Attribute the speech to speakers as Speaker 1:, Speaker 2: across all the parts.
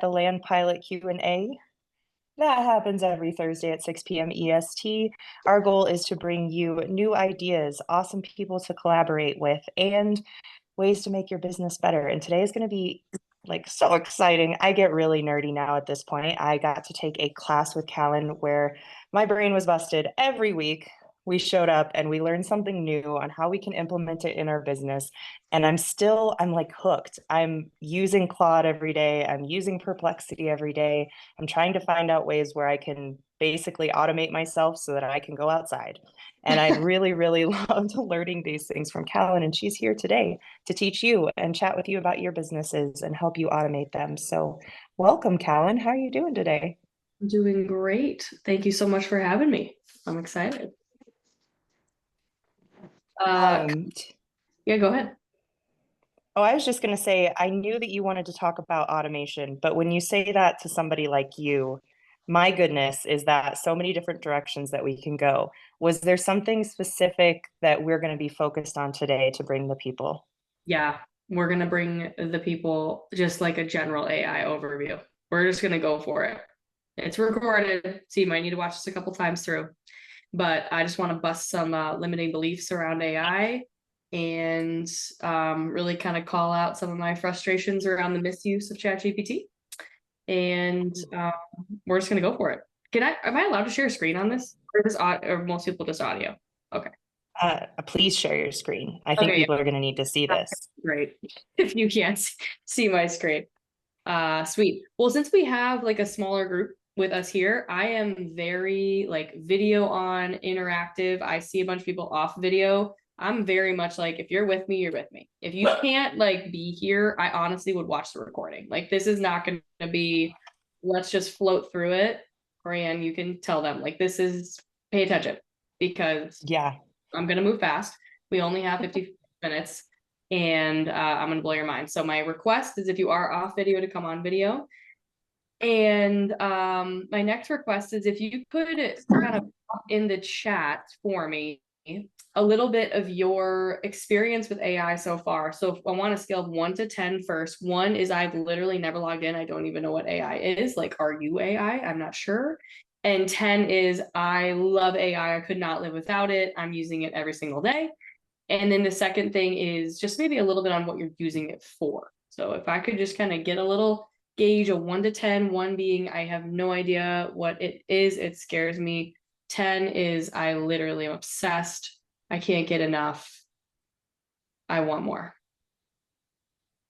Speaker 1: the Land Pilot Q&A. That happens every Thursday at 6 p.m. EST. Our goal is to bring you new ideas, awesome people to collaborate with, and ways to make your business better. And today is going to be like so exciting. I get really nerdy now at this point. I got to take a class with Callan where my brain was busted every week. We showed up and we learned something new on how we can implement it in our business. And I'm like hooked. I'm using Claude every day. I'm using Perplexity every day. I'm trying to find out ways where I can basically automate myself so that I can go outside. And I've really, really loved learning these things from Callan, and she's here today to teach you and chat with you about your businesses and help you automate them. So welcome, Callan. How are you doing today?
Speaker 2: I'm doing great. Thank you so much for having me. I'm excited.
Speaker 1: Um,
Speaker 2: Yeah, go ahead.
Speaker 1: oh, I was just going to say, I knew that you wanted to talk about automation, but when you say that to somebody like you, my goodness, is that so many different directions that we can go. Was there something specific that we're going to be focused on today to bring the people?
Speaker 2: Yeah, we're gonna bring the people just like a general AI overview. We're just gonna go for it. It's recorded, so you might need to watch this a couple times through. But I just want to bust some limiting beliefs around AI and really kind of call out some of my frustrations around the misuse of ChatGPT. And we're just gonna go for it. Am I allowed to share a screen on this? Or most people just audio? Okay.
Speaker 1: Please share your screen. I think
Speaker 2: Okay,
Speaker 1: people are going to need to see
Speaker 2: yeah,
Speaker 1: this.
Speaker 2: great. If you can't see my screen. Sweet. Well, since we have like a smaller group with us here, I am very like video on, interactive. I see a bunch of people off video. I'm very much like, if you're with me, you're with me. If you can't like be here, I honestly would watch the recording. Like this is not going to be, let's just float through it. Brian, you can tell them like, this is pay attention because
Speaker 1: Yeah.
Speaker 2: I'm going to move fast. We only have 50 minutes and I'm going to blow your mind. So my request is if you are off video to come on video. And my next request is if you could kind of pop in the chat for me a little bit of your experience with AI so far. So I want a scale of 1 to 10 first. 1 is I've literally never logged in. I don't even know what AI is. Like, are you AI? I'm not sure. And 10 is I love AI. I could not live without it. I'm using it every single day. And then the second thing is just maybe a little bit on what you're using it for. So if I could just kind of get a little gauge, a 1 to 10, 1 being I have no idea what it is, it scares me. 10 is I literally am obsessed. I can't get enough. I want more.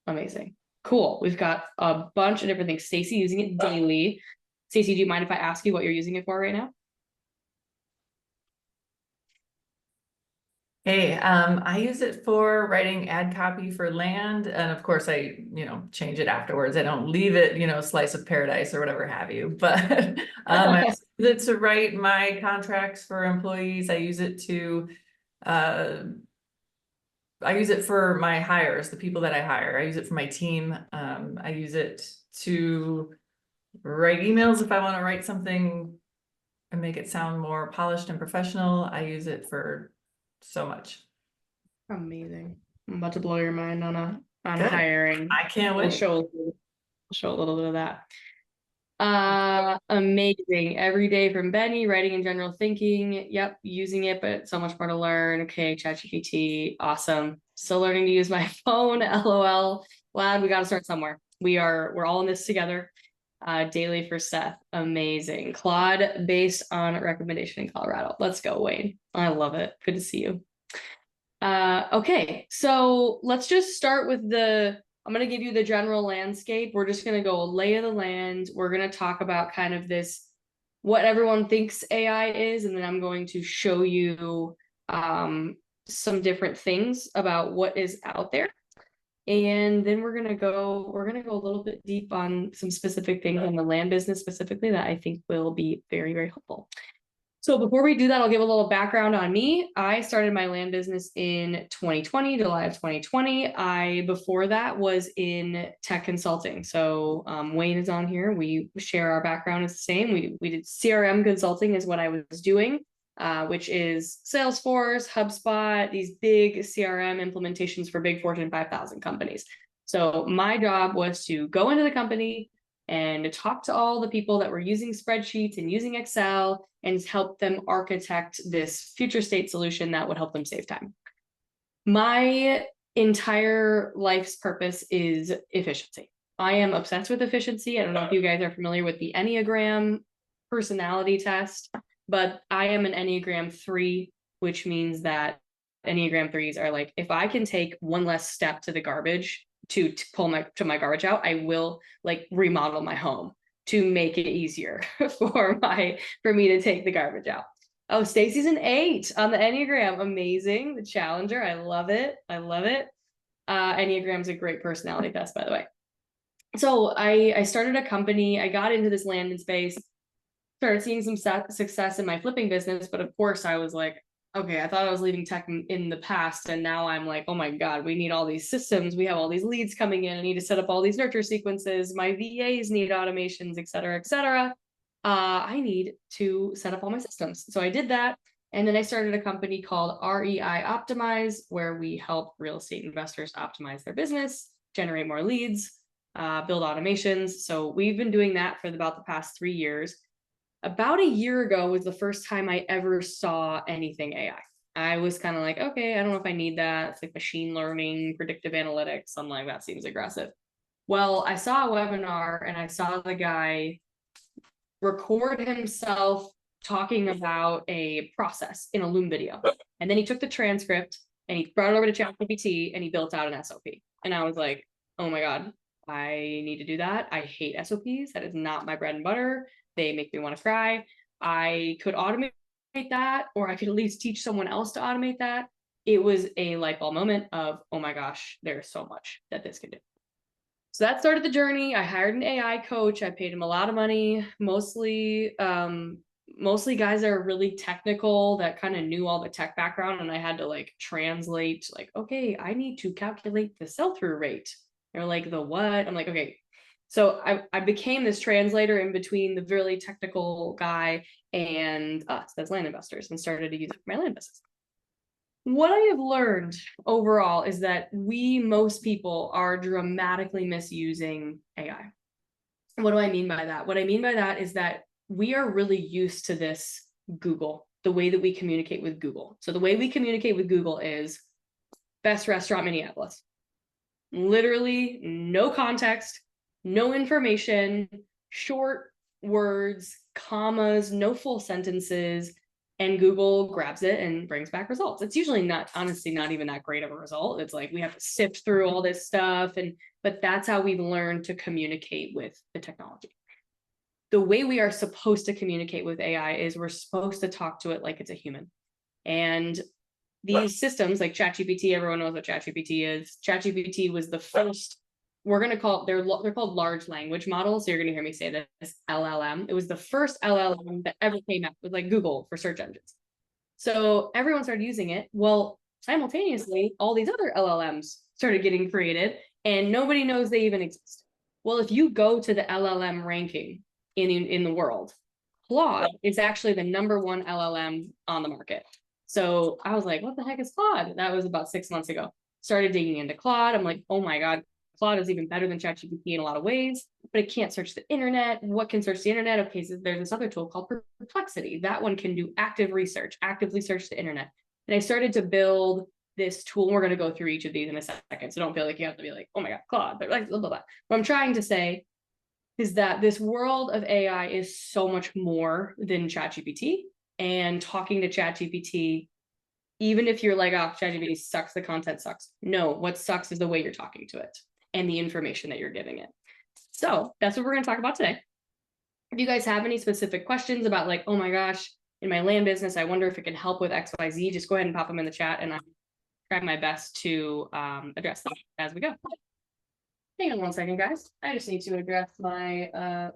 Speaker 2: Amazing. Cool. We've got a bunch of different things. Stacy using it daily. Stacy, do you mind if I ask you what you're using it for right now?
Speaker 3: Hey, I use it for writing ad copy for land, and of course I, change it afterwards. I don't leave it, slice of paradise or whatever have you. But I use it to write my contracts for employees. I use it for my hires, the people that I hire. I use it for my team. I use it to write emails if I want to write something and make it sound more polished and professional. I use it for so much.
Speaker 2: Amazing. I'm about to blow your mind on
Speaker 3: Good.
Speaker 2: hiring.
Speaker 3: I can't
Speaker 2: We'll
Speaker 3: wait.
Speaker 2: show a little bit of that. Amazing. Every day from Benny, writing and general thinking. Yep, using it, but so much more to learn. Okay, ChatGPT, awesome. Still learning to use my phone. LOL. Glad we got to start somewhere. We're all in this together. Daily for Seth. Amazing. Claude based on recommendation in Colorado. Let's go, Wayne. I love it. Good to see you. Okay, so let's just start with I'm going to give you the general landscape. We're just going to go lay of the land. We're going to talk about kind of what everyone thinks AI is, and then I'm going to show you some different things about what is out there. And then we're gonna go a little bit deep on some specific things on the land business specifically that I think will be very, very helpful. So before we do that, I'll give a little background on me. I started my land business in 2020, July of 2020. Before that was in tech consulting. So Wayne is on here. We share our background is the same. We did CRM consulting is what I was doing, which is Salesforce, HubSpot, these big CRM implementations for big Fortune 5,000 companies. So my job was to go into the company, and to talk to all the people that were using spreadsheets and using Excel and help them architect this future state solution that would help them save time. My entire life's purpose is efficiency. I am obsessed with efficiency. I don't know if you guys are familiar with the Enneagram personality test, but I am an Enneagram 3, which means that Enneagram 3s are like, if I can take one less step to the garbage to pull my garbage out, I will like remodel my home to make it easier for me to take the garbage out. Oh, Stacy's an 8 on the Enneagram. Amazing. The Challenger. I love it. I love it. Enneagram's a great personality test, by the way. So I started a company. I got into this landing space, started seeing some success in my flipping business. But of course, I was like, okay, I thought I was leaving tech in the past. And now I'm like, oh my God, we need all these systems. We have all these leads coming in. I need to set up all these nurture sequences. My VAs need automations, et cetera, et cetera. I need to set up all my systems. So I did that. And then I started a company called REI-optimize, where we help real estate investors optimize their business, generate more leads, build automations. So we've been doing that for about the past 3 years. About a year ago was the first time I ever saw anything AI. I was kind of like, okay, I don't know if I need that. It's like machine learning, predictive analytics. I'm like, that seems aggressive. Well, I saw a webinar and I saw the guy record himself talking about a process in a Loom video. And then he took the transcript and he brought it over to ChatGPT and he built out an SOP. And I was like, oh my God, I need to do that. I hate SOPs. That is not my bread and butter. They make me want to cry. I could automate that, or I could at least teach someone else to automate that. It was a light bulb moment of, oh my gosh, there's so much that this can do. So that started the journey. I hired an AI coach. I paid him a lot of money, mostly guys that are really technical, that kind of knew all the tech background. And I had to like translate, like, okay, I need to calculate the sell-through rate. They're like, the what? I'm like, okay. So I became this translator in between the really technical guy and us as land investors, and started to use it for my land business. What I have learned overall is that most people are dramatically misusing AI. What do I mean by that? What I mean by that is that we are really used to this Google, the way that we communicate with Google. So the way we communicate with Google is best restaurant Minneapolis. Literally no context, no information, short words, commas, no full sentences, and Google grabs it and brings back results. It's usually not, honestly, not even that great of a result. It's like we have to sift through all this stuff, but that's how we've learned to communicate with the technology. The way we are supposed to communicate with AI is we're supposed to talk to it like it's a human. And these systems like ChatGPT, everyone knows what ChatGPT is. ChatGPT was the first, we're going to call it, they're called large language models. So you're going to hear me say this, LLM. It was the first LLM that ever came out with like Google for search engines. So everyone started using it. Well, simultaneously, all these other LLMs started getting created and nobody knows they even exist. Well, if you go to the LLM ranking in the world, Claude is actually the #1 LLM on the market. So I was like, what the heck is Claude? That was about 6 months ago. Started digging into Claude. I'm like, oh my God, Claude is even better than ChatGPT in a lot of ways, but it can't search the internet. What can search the internet? Okay, so there's this other tool called Perplexity. That one can do active research, actively search the internet. And I started to build this tool. We're going to go through each of these in a second. So don't feel like you have to be like, oh my God, Claude, but like, blah, blah, blah. What I'm trying to say is that this world of AI is so much more than ChatGPT. And talking to ChatGPT, even if you're like, oh, ChatGPT sucks, the content sucks. No, what sucks is the way you're talking to it and the information that you're giving it. So that's what we're going to talk about today. If you guys have any specific questions about like, oh my gosh, in my land business, I wonder if it can help with XYZ, just go ahead and pop them in the chat and I'll try my best to address them as we go. Hang on one second, guys. I just need to address my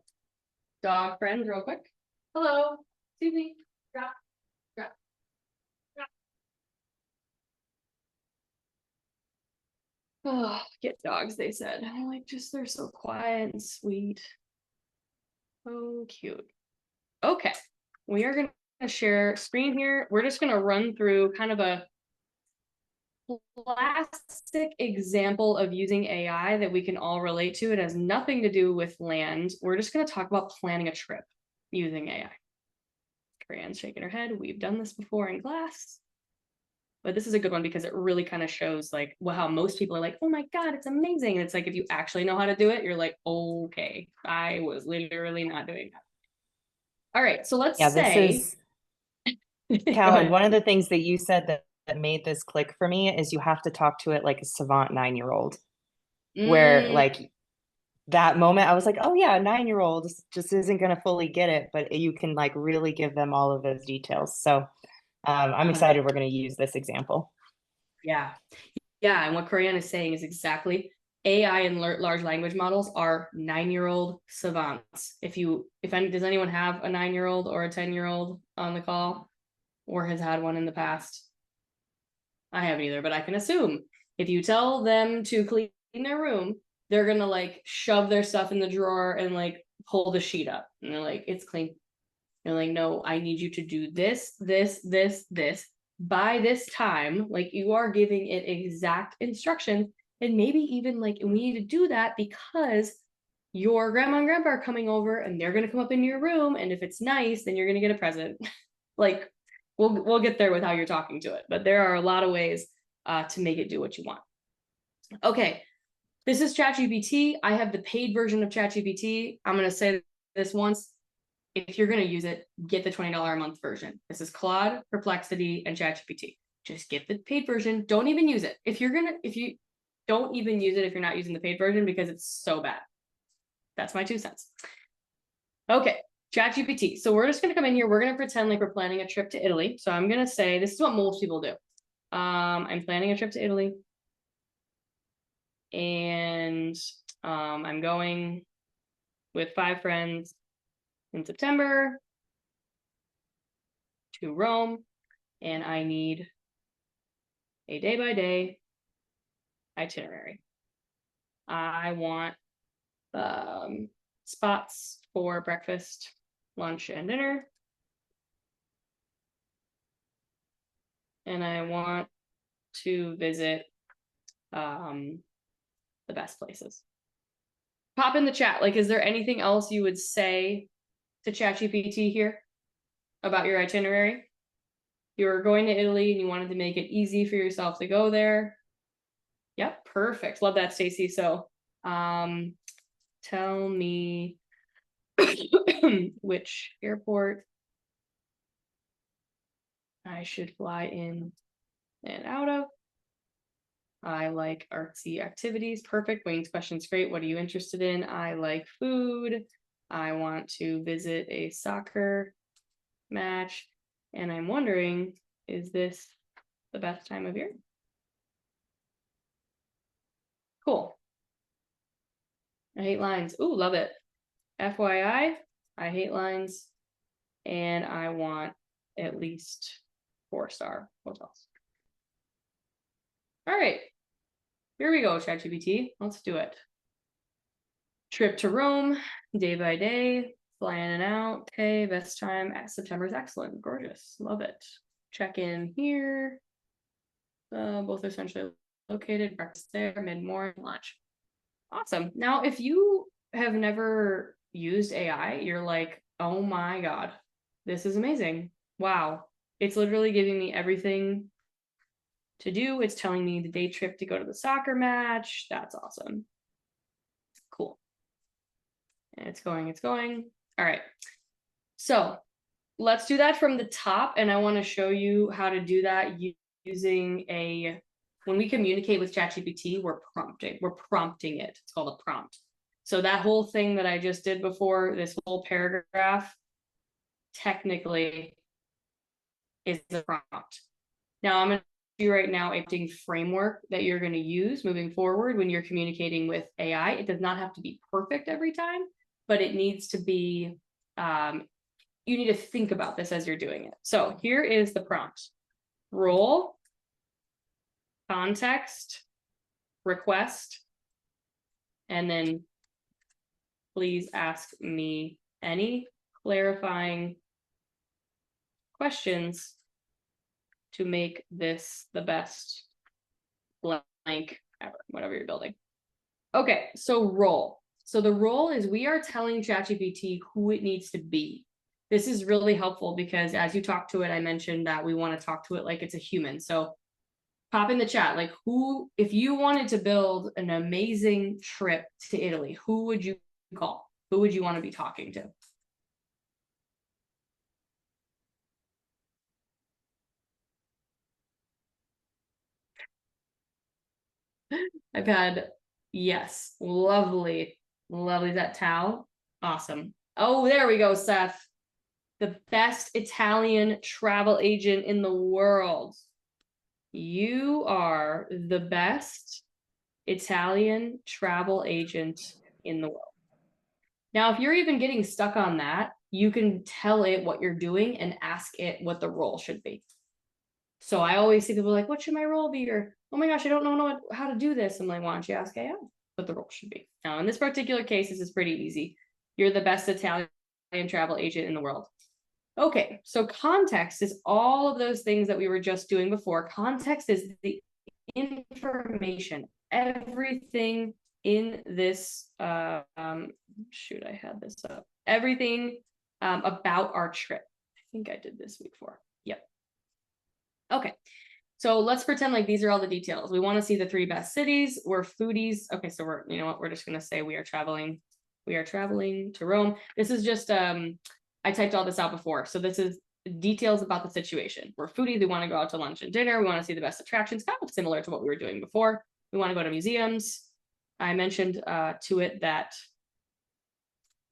Speaker 2: dog friend real quick. Hello, Susie. Drop. Oh, get dogs, they said. I'm like, just they're so quiet and sweet. So cute. Okay, we are gonna share screen here. We're just gonna run through kind of a classic example of using AI that we can all relate to. It has nothing to do with land. We're just going to talk about planning a trip using AI. Corinne's shaking her head. We've done this before in class. But this is a good one because it really kind of shows like how most people are like, oh my God, it's amazing. And it's like, if you actually know how to do it, you're like, okay, I was literally not doing that. All right, so let's say.
Speaker 1: Callan, one of the things that you said that made this click for me is you have to talk to it like a savant 9-year-old, where like that moment I was like, oh yeah, a 9-year-old just isn't going to fully get it, but you can like really give them all of those details. So I'm excited we're going to use this example.
Speaker 2: Yeah. Yeah. And what Corinne is saying is exactly AI and large language models are 9-year-old savants. Does anyone have a 9-year-old or a 10-year-old on the call or has had one in the past? I haven't either, but I can assume if you tell them to clean their room, they're going to like shove their stuff in the drawer and like pull the sheet up. And they're like, it's clean. They're like, no, I need you to do this, this, this, this by this time. Like you are giving it exact instructions. And maybe even like, we need to do that because your grandma and grandpa are coming over and they're going to come up into your room. And if it's nice, then you're going to get a present. Like we'll get there with how you're talking to it. But there are a lot of ways to make it do what you want. Okay. This is ChatGPT. I have the paid version of ChatGPT. I'm going to say this once. If you're going to use it, get the $20 a month version. This is Claude, Perplexity, and ChatGPT. Just get the paid version. Don't even use it. If you don't even use it if you're not using the paid version because it's so bad. That's my 2 cents. Okay, ChatGPT. So we're just going to come in here. We're going to pretend like we're planning a trip to Italy. So I'm going to say, this is what most people do. I'm planning a trip to Italy. And I'm going with 5 friends in September to Rome, and I need a day-by-day itinerary. I want spots for breakfast, lunch, and dinner. And I want to visit the best places. Pop in the chat, like, is there anything else you would say to ChatGPT here about your itinerary? You're going to Italy and you wanted to make it easy for yourself to go there. Yep, perfect. Love that, Stacy. So tell me which airport I should fly in and out of. I like artsy activities. Perfect. Wayne's question's great. What are you interested in? I like food. I want to visit a soccer match. And I'm wondering, is this the best time of year? Cool. I hate lines. Ooh, love it. FYI, I hate lines. And I want at least 4-star hotels. All right. Here we go, ChatGPT. Let's do it. Trip to Rome, day by day, fly in and out. Okay, best time at September is excellent. Gorgeous. Love it. Check in here. Both are centrally located. Breakfast there, mid-morning, lunch. Awesome. Now, if you have never used AI, you're like, oh my God, this is amazing. Wow. It's literally giving me everything to do. It's telling me the day trip to go to the soccer match. That's awesome. Cool. And it's going. All right. So let's do that from the top. And I want to show you how to do that using when we communicate with ChatGPT, we're prompting it. It's called a prompt. So that whole thing that I just did before, this whole paragraph, technically is a prompt. Now I'm going to show you right now a framework that you're going to use moving forward when you're communicating with AI. It does not have to be perfect every time, but it needs to be, you need to think about this as you're doing it. So here is the prompt. Role, context, request, and then please ask me any clarifying questions to make this the best blank, whatever you're building. Okay, so role. So the role is we are telling ChatGPT who it needs to be. This is really helpful because as you talk to it, I mentioned that we want to talk to it like it's a human. So pop in the chat, like who, if you wanted to build an amazing trip to Italy, who would you call? Who would you want to be talking to? I've had, yes, lovely, lovely. Is that Tao? Awesome. Oh, there we go, Seth. The best Italian travel agent in the world. You are the best Italian travel agent in the world. Now, if you're even getting stuck on that, you can tell it what you're doing and ask it what the role should be. So I always see people like, what should my role be? Or, oh my gosh, I don't know how to do this. I'm like, why don't you ask AI what the role should be? Now, in this particular case, this is pretty easy. You're the best Italian travel agent in the world. Okay, so context is all of those things that we were just doing before. Context is the information, everything in this, shoot, I had this up. Everything about our trip. I think I did this week before. Yep. Okay, so let's pretend like these are all the details. We want to see the 3 best cities. We're foodies. Okay, so we're, you know what, we're just going to say we are traveling to Rome. This is just, I typed all this out before. So this is details about the situation. We're foodies. We want to go out to lunch and dinner. We want to see the best attractions, kind of similar to what we were doing before. We want to go to museums. I mentioned to it that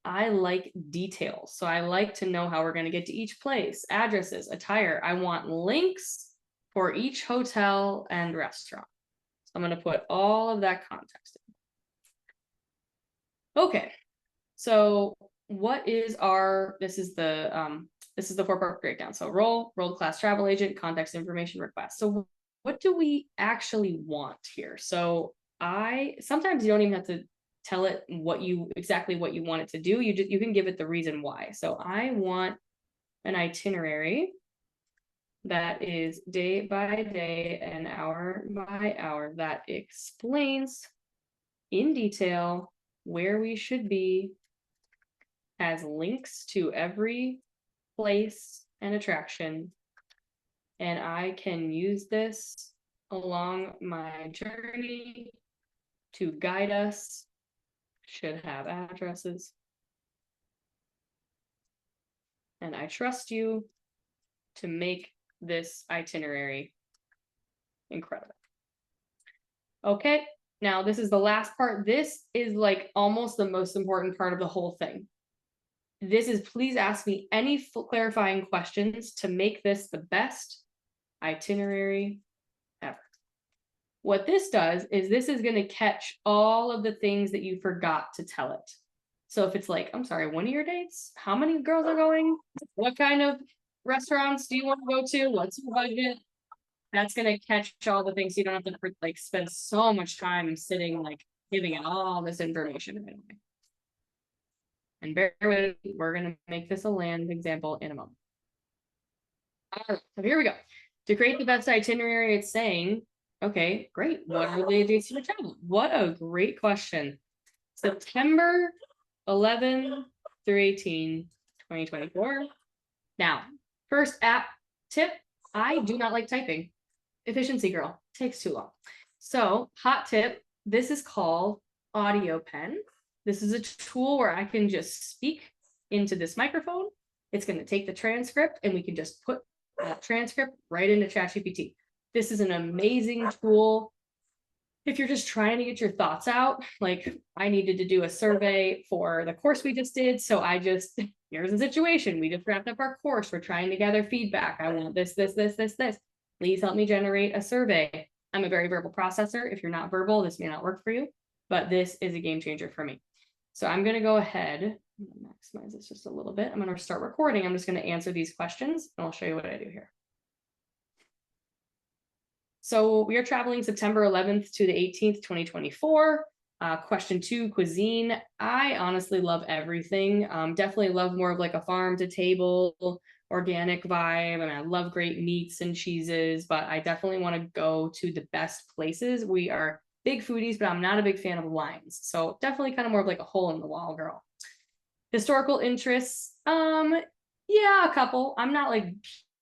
Speaker 2: I like details. So I like to know how we're going to get to each place, addresses, attire. I want links for each hotel and restaurant. So I'm going to put all of that context in. Okay. So what is our, this is the 4-part breakdown. So role, world-class travel agent, context information request. So what do we actually want here? So sometimes you don't even have to tell it exactly what you want it to do. You can give it the reason why. So I want an itinerary that is day by day and hour by hour that explains in detail where we should be, has links to every place and attraction, and I can use this along my journey to guide us. Should have addresses, and I trust you to make this itinerary incredible. Okay, now this is the last part. This is like almost the most important part of the whole thing. This is, please ask me any clarifying questions to make this the best itinerary ever. What this does is this is going to catch all of the things that you forgot to tell it. So if it's like, I'm sorry, when are your dates? How many girls are going? What kind of restaurants do you want to go to? What's your budget? That's going to catch all the things. So you don't have to like spend so much time sitting like giving it all this information anyway. And bear with me, we're going to make this a land example in a moment. All right, so here we go. To create the best itinerary, it's saying, okay, great. What are the dates for travel? What a great question. September 11 through 18, 2024. Now, first app tip, I do not like typing. Efficiency girl, takes too long. So hot tip, this is called Audio Pen. This is a tool where I can just speak into this microphone. It's going to take the transcript and we can just put that transcript right into ChatGPT. This is an amazing tool if you're just trying to get your thoughts out. Like I needed to do a survey for the course we just did. So here's the situation. We just wrapped up our course. We're trying to gather feedback. I want this. Please help me generate a survey. I'm a very verbal processor. If you're not verbal, this may not work for you, but this is a game changer for me. So I'm going to go ahead and maximize this just a little bit. I'm going to start recording. I'm just going to answer these questions and I'll show you what I do here. So we are traveling September 11th to the 18th, 2024. Question 2, cuisine. I honestly love everything. Definitely love more of like a farm to table organic vibe. I mean, I love great meats and cheeses, but I definitely want to go to the best places. We are big foodies, but I'm not a big fan of lines. So definitely kind of more of like a hole in the wall girl. Historical interests, yeah, a couple. I'm not like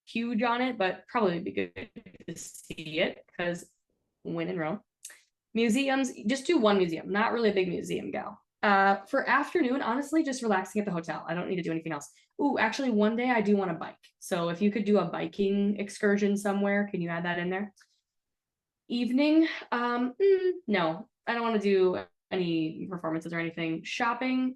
Speaker 2: huge on it, but probably be good to see it because when in Rome. Museums, just do one museum, not really a big museum gal. For afternoon, honestly, just relaxing at the hotel. I don't need to do anything else. Ooh, actually, one day I do want to bike. So if you could do a biking excursion somewhere, can you add that in there? Evening, no, I don't want to do any performances or anything. Shopping,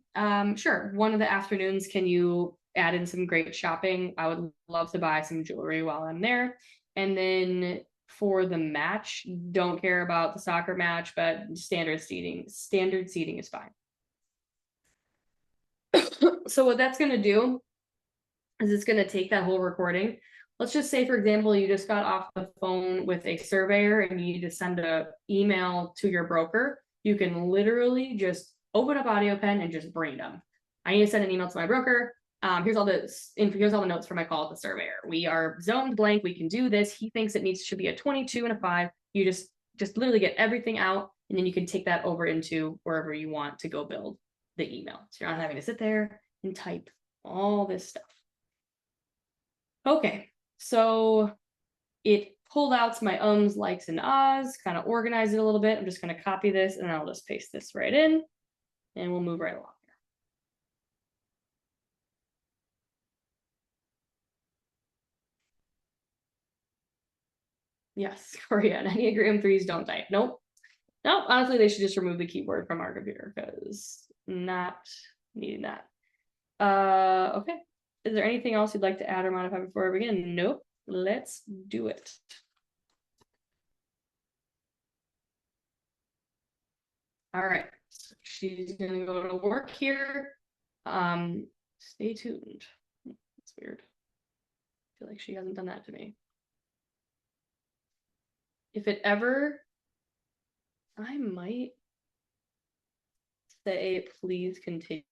Speaker 2: sure. One of the afternoons, can you add in some great shopping? I would love to buy some jewelry while I'm there. And then for the match, don't care about the soccer match, but standard seating is fine. So what that's going to do is it's going to take that whole recording. Let's just say, for example, you just got off the phone with a surveyor and you need to send an email to your broker. You can literally just open up AudioPen and just brain dump. I need to send an email to my broker. Here's all the notes for my call with the surveyor. We are zoned blank. We can do this. He thinks it should be a 22 and a 5. You just literally get everything out, and then you can take that over into wherever you want to go build the email. So you're not having to sit there and type all this stuff. Okay, so it pulled out my ums, likes, and ahs, kind of organized it a little bit. I'm just going to copy this and I'll just paste this right in, and we'll move right along here. Yes, Korean. Enneagram 3s don't type. Nope. Nope. Honestly, they should just remove the keyboard from our computer because not needing that. Okay. Is there anything else you'd like to add or modify before we begin? Nope. Let's do it. All right. So she's gonna go to work here. Stay tuned. That's weird. I feel like she hasn't done that to me. If it ever, I might say please continue.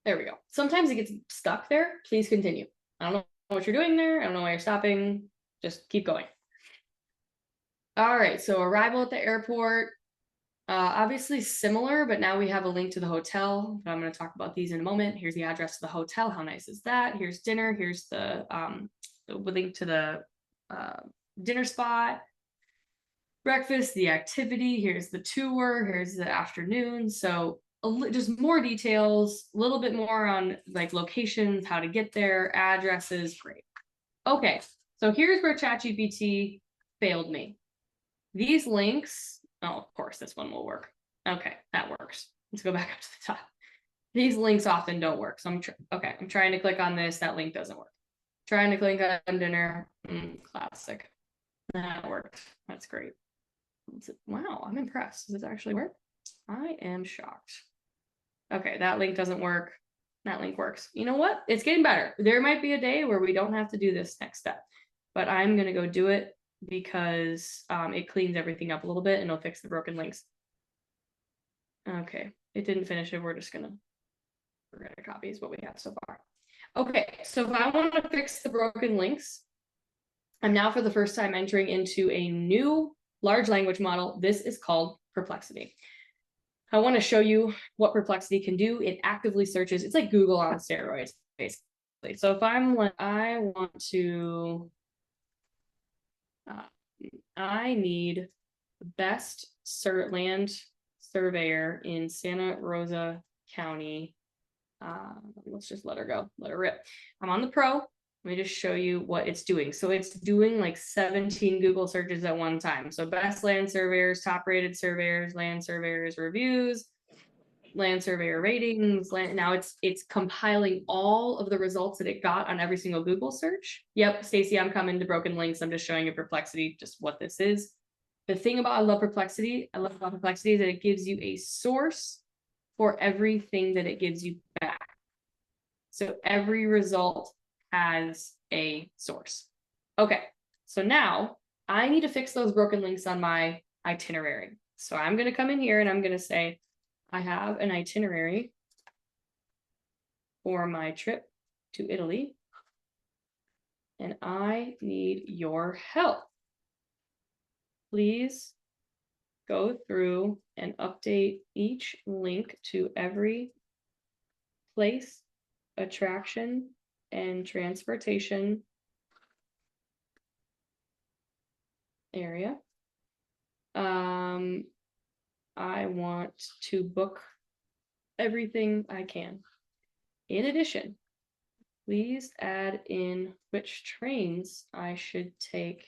Speaker 2: There we go. Sometimes it gets stuck there. Please continue. I don't know what you're doing there. I don't know why you're stopping. Just keep going. All right, so arrival at the airport. Obviously similar, but now we have a link to the hotel. But I'm going to talk about these in a moment. Here's the address of the hotel. How nice is that? Here's dinner. Here's the link to the dinner spot. Breakfast, the activity. Here's the tour. Here's the afternoon. So just more details, a little bit more on like locations, how to get there, addresses. Great. Okay, so here's where ChatGPT failed me. These links, oh, of course, this one will work. Okay, that works. Let's go back up to the top. These links often don't work. So I'm trying to click on this. That link doesn't work. Trying to click on dinner. Classic. That worked. That's great. Wow, I'm impressed. Does this actually work? I am shocked. Okay, that link doesn't work. That link works. You know what? It's getting better. There might be a day where we don't have to do this next step, but I'm going to go do it because it cleans everything up a little bit and it'll fix the broken links. Okay, it didn't finish it. We're gonna copy is what we have so far. Okay, so if I want to fix the broken links, I'm now for the first time entering into a new large language model. This is called Perplexity. I want to show you what Perplexity can do. It actively searches. It's like Google on steroids, basically. So if I'm like, I want to, I need best land surveyor in Santa Rosa County. Let's just let her go, let her rip. I'm on the pro. Let me just show you what it's doing. So it's doing like 17 Google searches at one time. So best land surveyors, top rated surveyors, land surveyors reviews, land surveyor ratings. Now it's compiling all of the results that it got on every single Google search. Yep, Stacy, I'm coming to broken links. I'm just showing you Perplexity, just what this is. The thing about I love about Perplexity is that it gives you a source for everything that it gives you back. So every result has a source. Okay, so now I need to fix those broken links on my itinerary. So I'm going to come in here and I'm going to say, I have an itinerary for my trip to Italy, and I need your help. Please go through and update each link to every place, attraction, and transportation area. I want to book everything I can. In addition, please add in which trains I should take.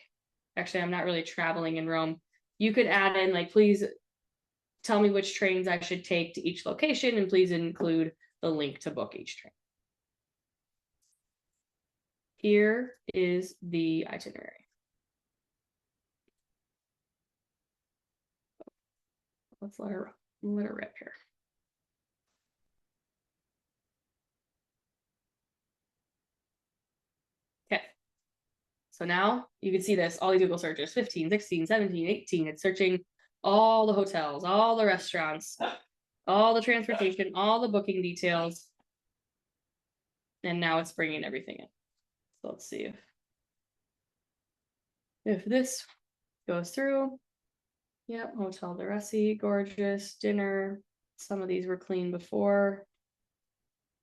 Speaker 2: Actually, I'm not really traveling in Rome. You could add in, like, please tell me which trains I should take to each location, and please include the link to book each train. Here is the itinerary. Let's let her rip here. Okay. So now you can see this, all these Google searches, 15, 16, 17, 18. It's searching all the hotels, all the restaurants, all the transportation, all the booking details. And now it's bringing everything in. So let's see if this goes through. Yep, Hotel de Resi, gorgeous, dinner. Some of these were clean before.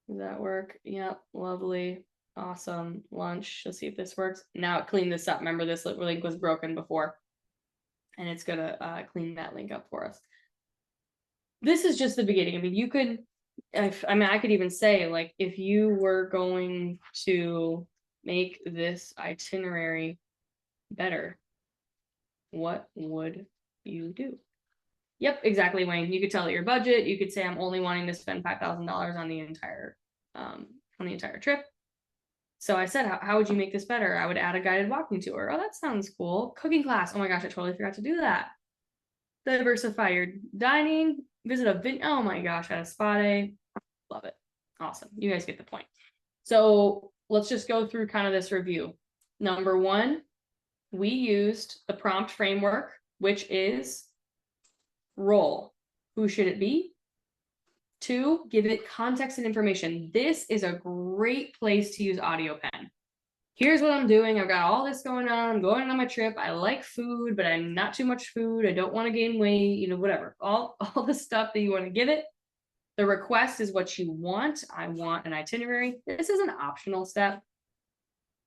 Speaker 2: Does that work? Yep, lovely, awesome. Lunch, let's see if this works. Now it cleaned this up. Remember, this link was broken before, and it's gonna clean that link up for us. This is just the beginning. I mean, you could, I could even say, like, if you were going to make this itinerary better, what would you do? Yep, exactly, Wayne. You could tell it your budget. You could say, I'm only wanting to spend $5,000 on the entire trip. So I said, how would you make this better? I would add a guided walking tour. Oh, that sounds cool. Cooking class. Oh my gosh, I totally forgot to do that. Diversify your dining. Visit a oh my gosh, at a spa day. Love it. Awesome. You guys get the point. So let's just go through kind of this review. Number one, we used the prompt framework, which is role. Who should it be? 2, give it context and information. This is a great place to use audio pen. Here's what I'm doing. I've got all this going on. I'm going on my trip. I like food, but I'm not too much food. I don't want to gain weight, you know, whatever. All the stuff that you want to give it. The request is what you want. I want an itinerary. This is an optional step.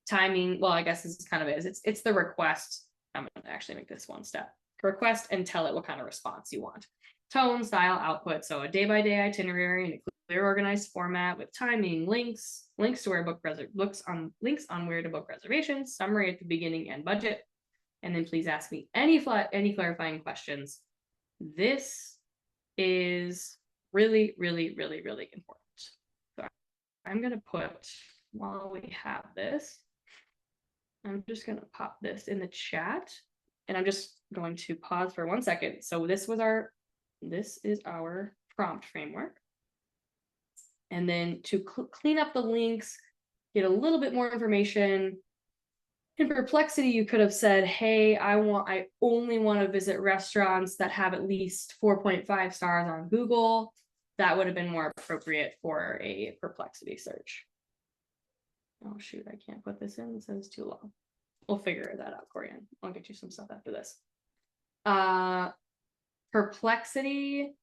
Speaker 2: Timing, well, I guess this is kind of it. It's the request. I'm going to actually make this one step. Request and tell it what kind of response you want. Tone, style, output. So a day-by-day itinerary in a clear, organized format with timing, links to where links on where to book reservations, summary at the beginning, and budget. And then please ask me any clarifying questions. This is really, really, really, really important. So I'm gonna put, while we have this, I'm just gonna pop this in the chat, and I'm just going to pause for 1 second. So this is our prompt framework. And then to clean up the links, get a little bit more information. In Perplexity, you could have said, hey, I only want to visit restaurants that have at least 4.5 stars on Google. That would have been more appropriate for a Perplexity search. Oh shoot, I can't put this in. It says too long. We'll figure that out, Corian. I'll get you some stuff after this. Perplexity,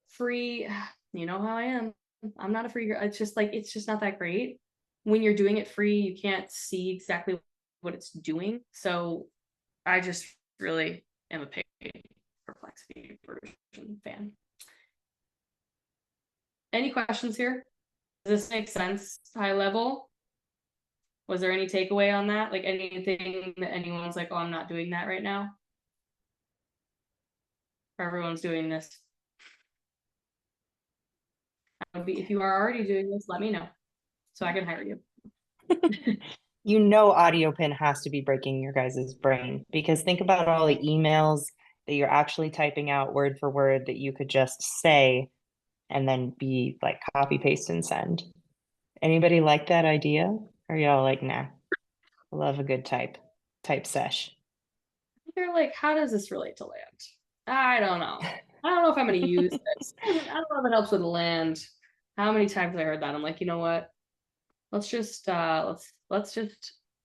Speaker 2: free, you know how I am. I'm not a free girl. It's just not that great. When you're doing it free, you can't see exactly what it's doing. So I just really am a paid Perplexity version fan. Any questions here? Does this make sense high level? Was there any takeaway on that? Like anything that anyone's like, oh, I'm not doing that right now? Everyone's doing this. If you are already doing this, let me know so I can hire you.
Speaker 1: You know, audio pen has to be breaking your guys' brain, because think about all the emails that you're actually typing out word for word that you could just say and then be like copy paste and send. Anybody like that idea? Or y'all like, nah, I love a good type sesh?
Speaker 2: They're like, how does this relate to land? I don't know. I don't know if I'm going to use this. I don't know if it helps with land. How many times have I heard that? I'm like, you know what? let's just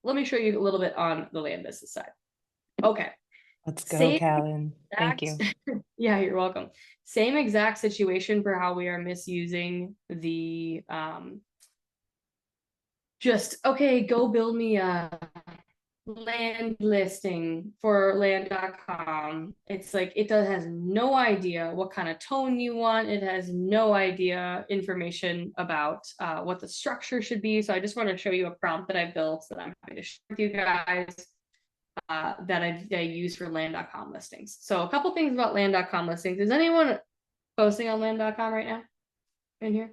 Speaker 2: let me show you a little bit on the land business side. Okay.
Speaker 1: Let's go,
Speaker 2: Same
Speaker 1: Callan. Thank
Speaker 2: exact,
Speaker 1: you.
Speaker 2: yeah, you're welcome. Same exact situation for how we are misusing the just okay, go build me a land listing for land.com. It's like it has no idea what kind of tone you want. It has no idea information about what the structure should be. So I just want to show you a prompt that I built that I'm happy to share with you guys that I use for land.com listings. So a couple things about land.com listings. Is anyone posting on land.com right now in here?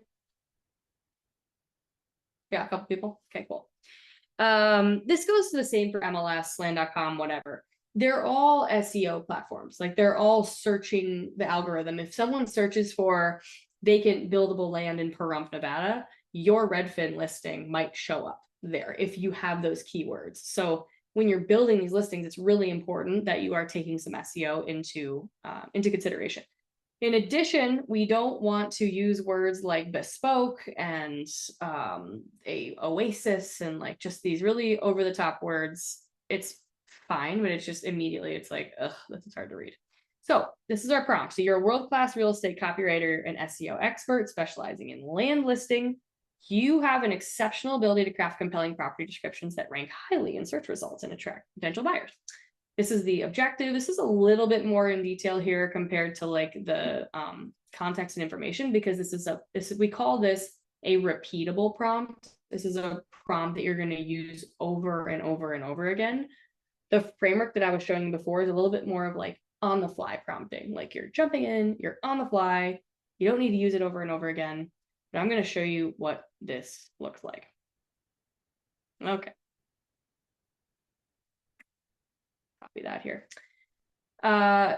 Speaker 2: Yeah, a couple people. Okay, cool. This goes to the same for MLS, land.com, whatever. They're all SEO platforms. Like they're all searching the algorithm. If someone searches for vacant buildable land in Pahrump, Nevada, your Redfin listing might show up there if you have those keywords. So when you're building these listings, it's really important that you are taking some SEO into consideration. In addition, we don't want to use words like bespoke and a oasis and like just these really over the top words. It's fine, but it's just immediately it's like, ugh, this is hard to read. So this is our prompt. So you're a world-class real estate copywriter and SEO expert specializing in land listing. You have an exceptional ability to craft compelling property descriptions that rank highly in search results and attract potential buyers. This is the objective. This is a little bit more in detail here compared to like the context and information, because we call this a repeatable prompt. This is a prompt that you're going to use over and over and over again. The framework that I was showing you before is a little bit more of like on the fly prompting. Like you're jumping in, you're on the fly. You don't need to use it over and over again. But I'm going to show you what this looks like. Okay. Copy that here.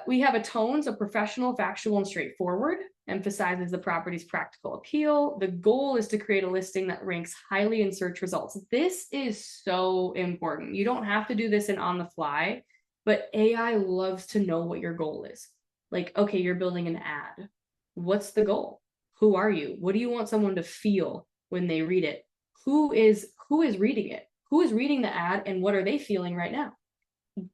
Speaker 2: We have a tone, so professional, factual, and straightforward, emphasizes the property's practical appeal. The goal is to create a listing that ranks highly in search results. This is so important. You don't have to do this in on the fly, but AI loves to know what your goal is. Like, okay, you're building an ad. What's the goal? Who are you? What do you want someone to feel when they read it? Who is reading it? Who is reading the ad and what are they feeling right now?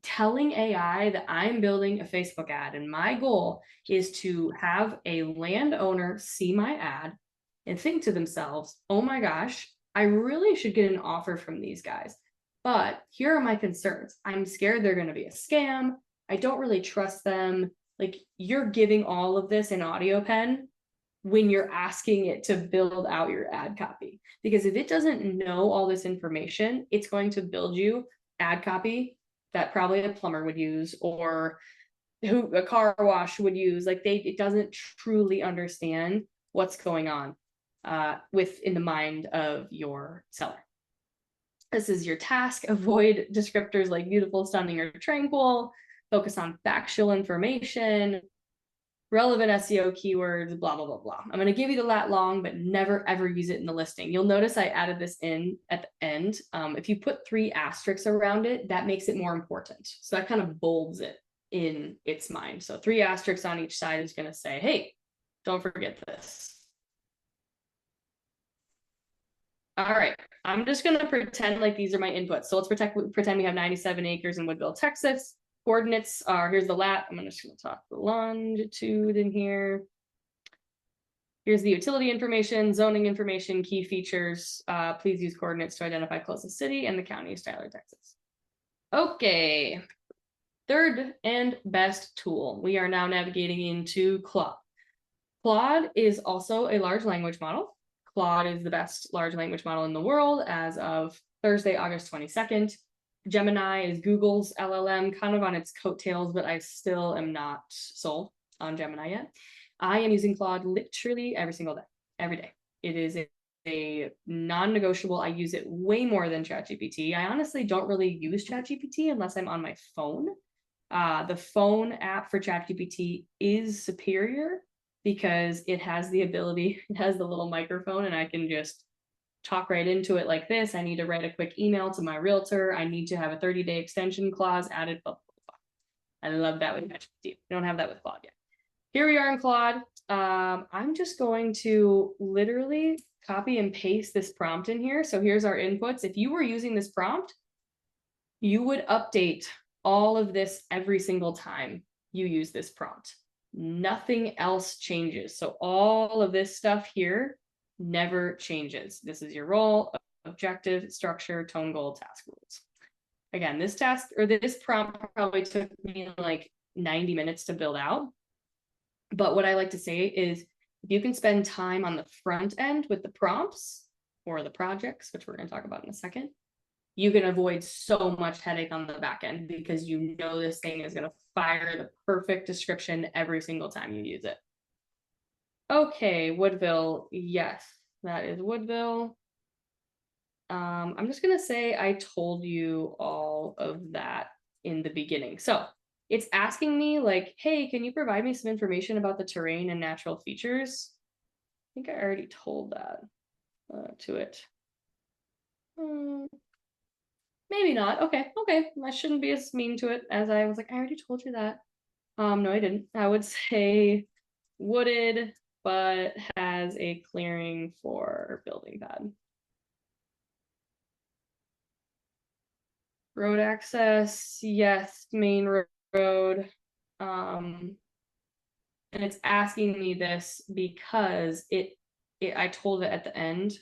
Speaker 2: Telling AI that I'm building a Facebook ad and my goal is to have a landowner see my ad and think to themselves, oh my gosh, I really should get an offer from these guys. But here are my concerns. I'm scared they're going to be a scam. I don't really trust them. Like you're giving all of this in audio pen when you're asking it to build out your ad copy. Because if it doesn't know all this information, it's going to build you ad copy that probably a plumber would use or who a car wash would use. Like it doesn't truly understand what's going on within the mind of your seller. This is your task. Avoid descriptors like beautiful, stunning, or tranquil. Focus on factual information, relevant SEO keywords, blah, blah, blah, blah. I'm going to give you the lat long, but never, ever use it in the listing. You'll notice I added this in at the end. If you put 3 asterisks around it, that makes it more important. So that kind of bolds it in its mind. So 3 asterisks on each side is going to say, hey, don't forget this. All right, I'm just going to pretend like these are my inputs. So let's pretend we have 97 acres in Woodville, Texas. Coordinates are, here's the lat. I'm just going to talk the longitude in here. Here's the utility information, zoning information, key features. Please use coordinates to identify closest city, and the county is Tyler, Texas. Okay, third and best tool. We are now navigating into Claude. Claude is also a large language model. Claude is the best large language model in the world as of Thursday, August 22nd. Gemini is Google's LLM, kind of on its coattails, but I still am not sold on Gemini yet. I am using Claude literally every single day, every day. It is a non-negotiable. I use it way more than ChatGPT. I honestly don't really use ChatGPT unless I'm on my phone. The phone app for ChatGPT is superior because it has the ability, it has the little microphone, and I can just talk right into it like this. I need to write a quick email to my realtor. I need to have a 30-day extension clause added. Blah, blah, blah. I love that with ChatGPT. We don't have that with Claude yet. Here we are in Claude. I'm just going to literally copy and paste this prompt in here. So here's our inputs. If you were using this prompt, you would update all of this every single time you use this prompt. Nothing else changes. So all of this stuff here never changes. This is your role, objective, structure, tone, goal, task rules. Again, this task or this prompt probably took me like 90 minutes to build out. But what I like to say is if you can spend time on the front end with the prompts or the projects, which we're going to talk about in a second, you can avoid so much headache on the back end because you know this thing is going to fire the perfect description every single time you use it. Okay, Woodville. Yes, that is Woodville. I'm just going to say I told you all of that in the beginning. So it's asking me like, hey, can you provide me some information about the terrain and natural features? I think I already told that to it. Maybe not. Okay. I shouldn't be as mean to it as I was like, I already told you that. No, I didn't. I would say wooded, but has a clearing for building pad. Road access, yes, main road. And it's asking me this because I told it at the end,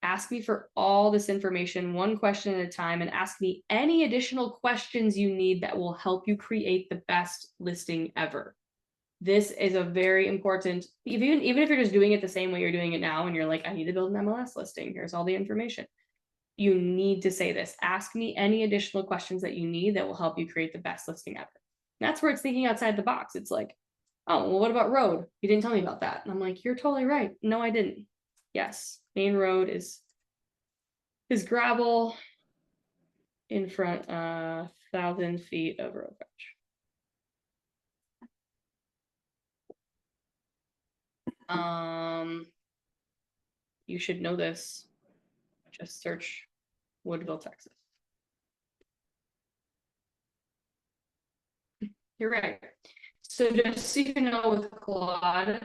Speaker 2: ask me for all this information, one question at a time, and ask me any additional questions you need that will help you create the best listing ever. This is a very important, even if you're just doing it the same way you're doing it now, and you're like, I need to build an MLS listing, here's all the information. You need to say this. Ask me any additional questions that you need that will help you create the best listing ever. And that's where it's thinking outside the box. It's like, oh, well, what about road? You didn't tell me about that. And I'm like, you're totally right. No, I didn't. Yes, main road is gravel in front, 1,000 feet of road frontage. You should know this. Just search Woodville, Texas. You're right. So just so you know, with Claude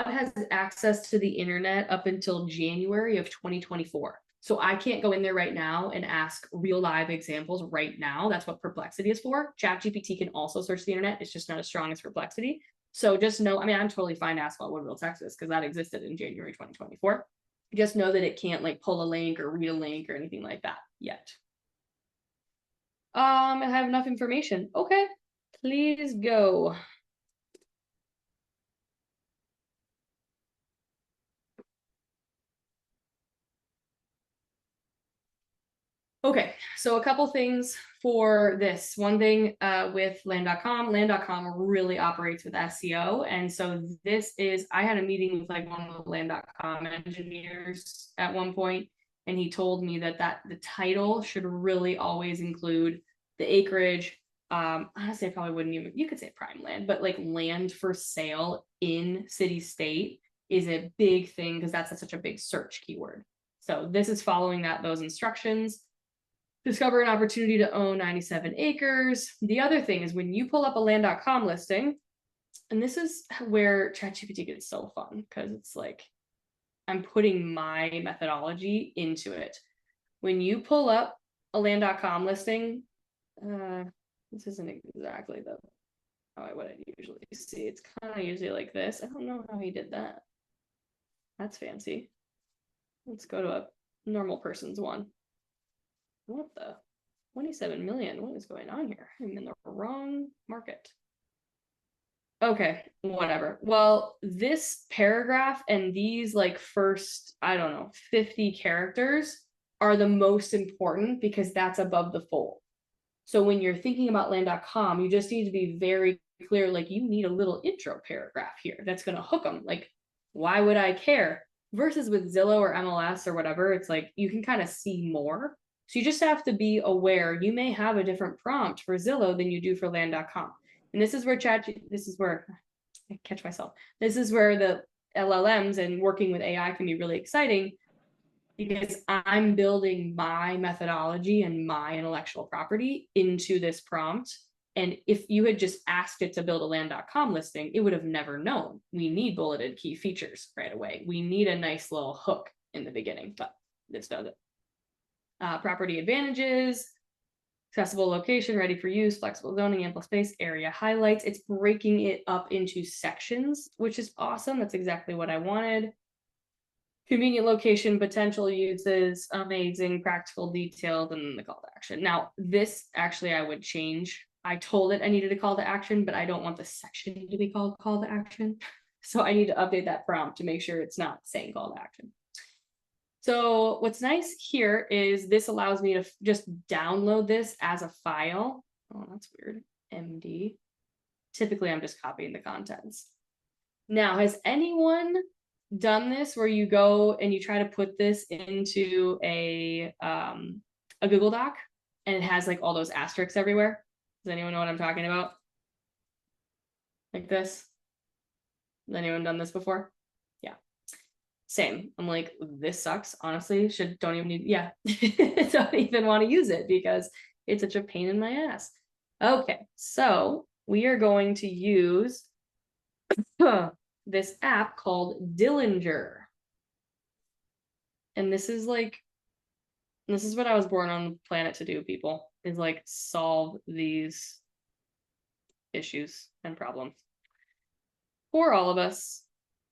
Speaker 2: has access to the internet up until January of 2024. So I can't go in there right now and ask real live examples right now. That's what Perplexity is for. ChatGPT can also search the internet. It's just not as strong as Perplexity. So just know, I mean, I'm totally fine to ask about Woodville, Texas, because that existed in January 2024. Just know that it can't like pull a link or read a link or anything like that yet. I have enough information. Okay, please go. Okay, so a couple things for this. One thing with land.com really operates with SEO. And so this is, I had a meeting with like one of the land.com engineers at one point, and he told me that the title should really always include the acreage. Honestly, I probably wouldn't even, you could say prime land, but like land for sale in city state is a big thing because that's such a big search keyword. So this is following those instructions. Discover an opportunity to own 97 acres. The other thing is when you pull up a land.com listing, and this is where ChatGPT gets so fun because it's like, I'm putting my methodology into it. When you pull up a land.com listing, this isn't exactly what I usually see. It's kind of usually like this. I don't know how he did that. That's fancy. Let's go to a normal person's one. What the? 27 million. What is going on here? I'm in the wrong market. Okay, whatever. Well, this paragraph and these like first, I don't know, 50 characters are the most important because that's above the fold. So when you're thinking about land.com, you just need to be very clear, like you need a little intro paragraph here that's going to hook them. Like, why would I care? Versus with Zillow or MLS or whatever, it's like you can kind of see more. So you just have to be aware. You may have a different prompt for Zillow than you do for land.com. And this is where I catch myself. This is where the LLMs and working with AI can be really exciting because I'm building my methodology and my intellectual property into this prompt And if you had just asked it to build a land.com listing, it would have never known. We need bulleted key features right away. We need a nice little hook in the beginning, but this does it. Property advantages, accessible location, ready for use, flexible zoning, ample space, area highlights. It's breaking it up into sections, which is awesome. That's exactly what I wanted. Convenient location, potential uses, amazing, practical details, and the call to action. Now, this actually I would change. I told it I needed a call to action, but I don't want the section to be called call to action. So I need to update that prompt to make sure it's not saying call to action. So what's nice here is this allows me to just download this as a file. Oh, that's weird. MD. Typically, I'm just copying the contents. Now, has anyone done this where you go and you try to put this into a Google Doc and it has like all those asterisks everywhere? Does anyone know what I'm talking about? Like this? Has anyone done this before? Yeah. Same. I'm like, this sucks. Honestly, don't even need, yeah. Don't even want to use it because it's such a pain in my ass. Okay, so we are going to use this app called Dillinger. And this is what I was born on the planet to do, people, is like solve these issues and problems for all of us.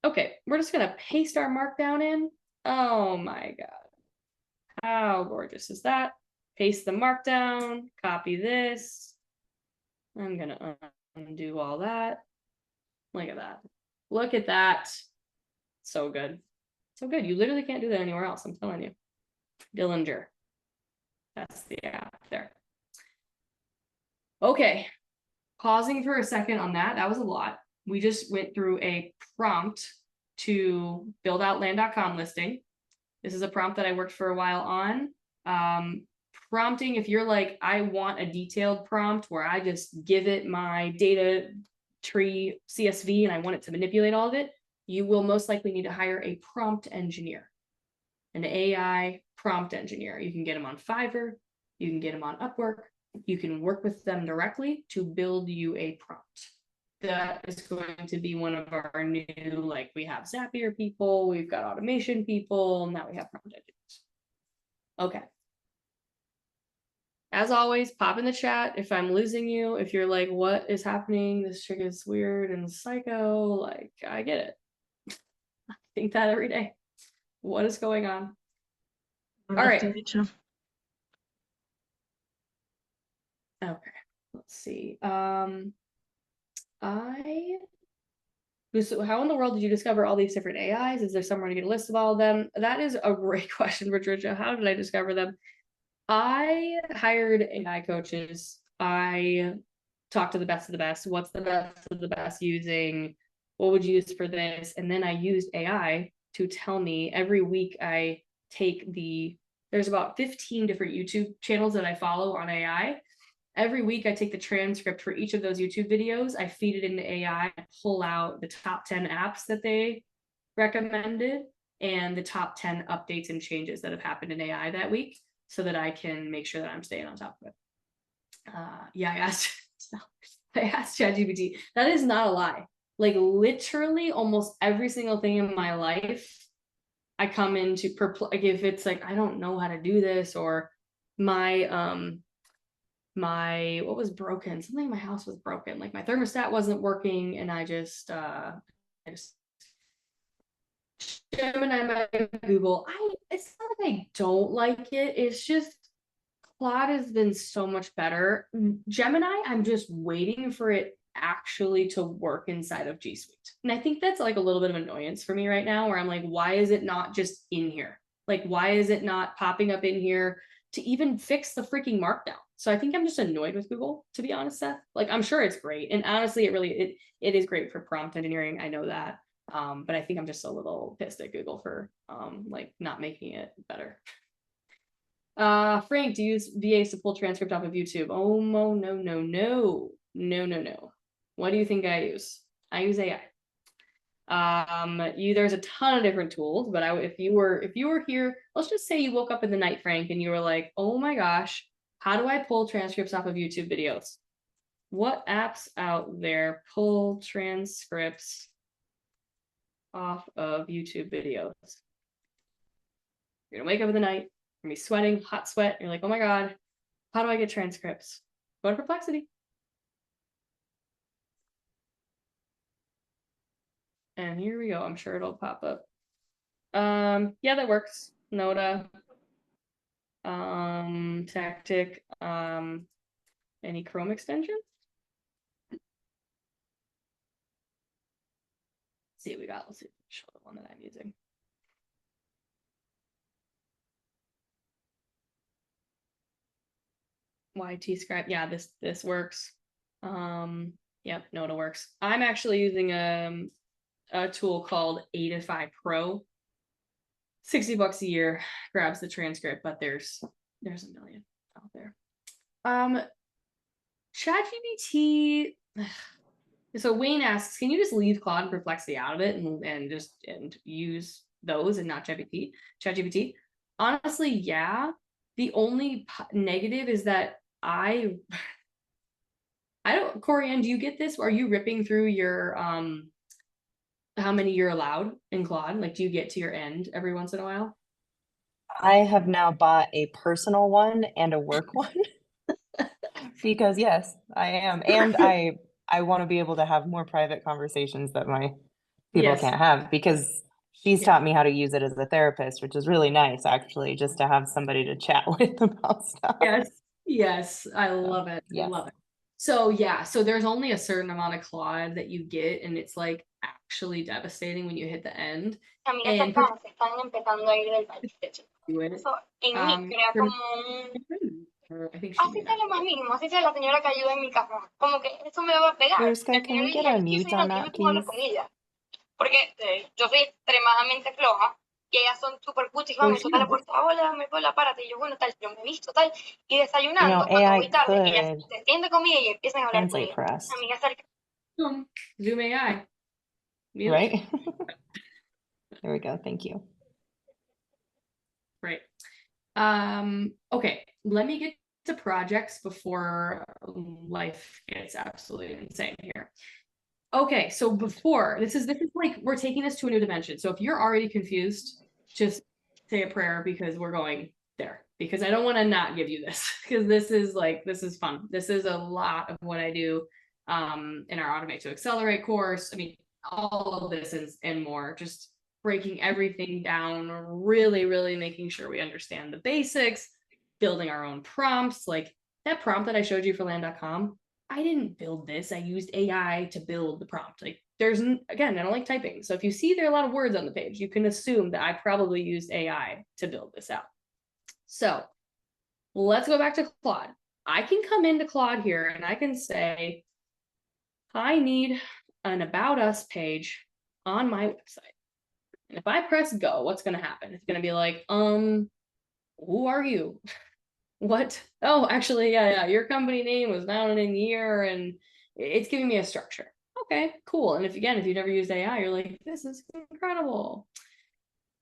Speaker 2: Okay, we're just gonna paste our markdown in. Oh my God. How gorgeous is that? Paste the markdown, copy this. I'm gonna undo all that. Look at that. Look at that. So good. So good. You literally can't do that anywhere else. I'm telling you. Dillinger. That's the app there. Okay. Pausing for a second on that. That was a lot. We just went through a prompt to build out land.com listing. This is a prompt that I worked for a while on. Prompting, if you're like, I want a detailed prompt where I just give it my data tree CSV and I want it to manipulate all of it, you will most likely need to hire a prompt engineer, an AI prompt engineer. You can get them on Fiverr, you can get them on Upwork, you can work with them directly to build you a prompt. That is going to be one of our new, like we have Zapier people, we've got automation people, now we have prompt engineers. Okay. As always, pop in the chat if I'm losing you. If you're like, what is happening? This chick is weird and psycho. Like, I get it. I think that every day. What is going on? All right. Okay, let's see. So how in the world did you discover all these different AIs? Is there somewhere to get a list of all of them? That is a great question, Patricia. How did I discover them? I hired AI coaches. I talked to the best of the best. What's the best of the best using? What would you use for this? And then I used AI to tell me every week. I take there's about 15 different YouTube channels that I follow on AI. Every week I take the transcript for each of those YouTube videos. I feed it into AI, I pull out the top 10 apps that they recommended and the top 10 updates and changes that have happened in AI that week, so that I can make sure that I'm staying on top of it. Yeah, I asked ChatGPT. That is not a lie. Like literally almost every single thing in my life, I come into like if it's like, I don't know how to do this, or my what was broken? Something in my house was broken. Like my thermostat wasn't working and I just Gemini, my Google. It's not like I don't like it. It's just Claude has been so much better. Gemini, I'm just waiting for it actually to work inside of G Suite. And I think that's like a little bit of annoyance for me right now, where I'm like, why is it not just in here? Like, why is it not popping up in here to even fix the freaking markdown? So I think I'm just annoyed with Google, to be honest, Seth. Like, I'm sure it's great. And honestly, it is great for prompt engineering. I know that. But I think I'm just a little pissed at Google for like not making it better. Frank, do you use VAs to pull transcript off of YouTube? Oh, no. What do you think I use? I use AI. There's a ton of different tools, but if you were here, let's just say you woke up in the night, Frank, and you were like, oh my gosh, how do I pull transcripts off of YouTube videos? What apps out there pull transcripts off of YouTube videos? You're gonna wake up in the night, you're gonna be sweating, hot sweat. You're like, oh my God, how do I get transcripts? Go to Perplexity. And here we go. I'm sure it'll pop up. Yeah, that works. Noda. Tactic. Any Chrome extension? Let's see what we got. Let's see. Show the one that I'm using. YT scribe. Yeah, this works. Yep, Noda works. I'm actually using a tool called Adify Pro. $60 a year, grabs the transcript, but there's a million out there. ChatGPT. So Wayne asks, can you just leave Claude and Perplexity out of it and just use those and not ChatGPT? Honestly, yeah. The only negative is that I don't, Corianne, do you get this? Are you ripping through your how many you're allowed in Claude? Like, do you get to your end every once in a while?
Speaker 1: I have now bought a personal one and a work one because yes, I am. And I want to be able to have more private conversations that my people
Speaker 2: Yes.
Speaker 1: can't have, because she's taught me how to use it as a therapist, which is really nice actually, just to have somebody to chat with about stuff.
Speaker 2: Yes, I love it.
Speaker 1: Yes.
Speaker 2: I love it. So yeah, so there's only a certain amount of Claude that you get, and it's like actually devastating when you hit the end. And
Speaker 4: están empezando a ir del país, de hecho. Eso en mí crea como
Speaker 2: I think
Speaker 4: así sea lo más mínimo, así sea la señora que ayuda en mi casa, como que eso me va a pegar.
Speaker 1: Mariska,
Speaker 4: Al
Speaker 1: can
Speaker 4: final
Speaker 1: we
Speaker 4: del
Speaker 1: get
Speaker 4: día,
Speaker 1: a
Speaker 4: yo
Speaker 1: mute
Speaker 4: soy
Speaker 1: on
Speaker 4: una, yo
Speaker 1: that,
Speaker 4: me pongo a hablar
Speaker 1: please?
Speaker 4: con ella, porque yo soy extremadamente floja y ellas son súper cuchis,
Speaker 1: Well,
Speaker 4: vamos, toca la puerta, hola, me puedo la párate, y yo, bueno, tal, yo me he visto, tal, y desayunando, cuando
Speaker 1: AI
Speaker 4: voy tarde, ellas
Speaker 1: could
Speaker 4: se sientan conmigo y empiezan a hablar
Speaker 1: translate
Speaker 4: conmigo.
Speaker 1: for us,
Speaker 4: Amiga, cerca.
Speaker 2: Zoom AI. Mute.
Speaker 1: right? There we go. Thank you.
Speaker 2: Right. Okay, let me get to projects before life gets absolutely insane here. Okay, so before this is like we're taking this to a new dimension. So if you're already confused, just say a prayer, because we're going there, because I don't want to not give you this, because this is fun. This is a lot of what I do in our Automate to Accelerate course. I mean, all of this and more, just breaking everything down, really making sure we understand the basics, building our own prompts. Like that prompt that I showed you for land.com, I didn't build this. I used AI to build the prompt. Like again, I don't like typing. So if you see there are a lot of words on the page, you can assume that I probably used AI to build this out. So let's go back to Claude. I can come into Claude here and I can say, I need an About Us page on my website. And if I press go, what's going to happen? It's going to be like, who are you? What? Oh, actually, yeah. Your company name was founded in year, and it's giving me a structure. Okay, cool. And if you've never used AI, you're like, this is incredible.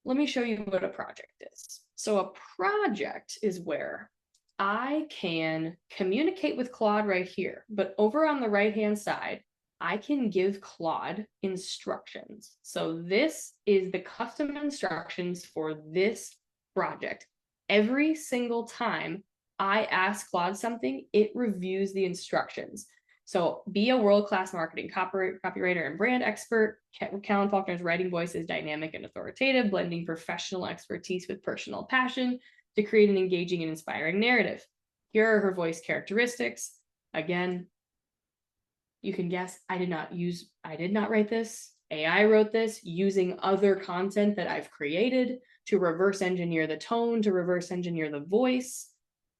Speaker 2: Let me show you what a project is. So a project is where I can communicate with Claude right here, but over on the right-hand side, I can give Claude instructions. So this is the custom instructions for this project. Every single time I ask Claude something, it reviews the instructions. So be a world-class marketing copywriter and brand expert. Callan Faulkner's writing voice is dynamic and authoritative, blending professional expertise with personal passion to create an engaging and inspiring narrative. Here are her voice characteristics. Again, you can guess I did not write this. AI wrote this using other content that I've created to reverse engineer the tone, to reverse engineer the voice,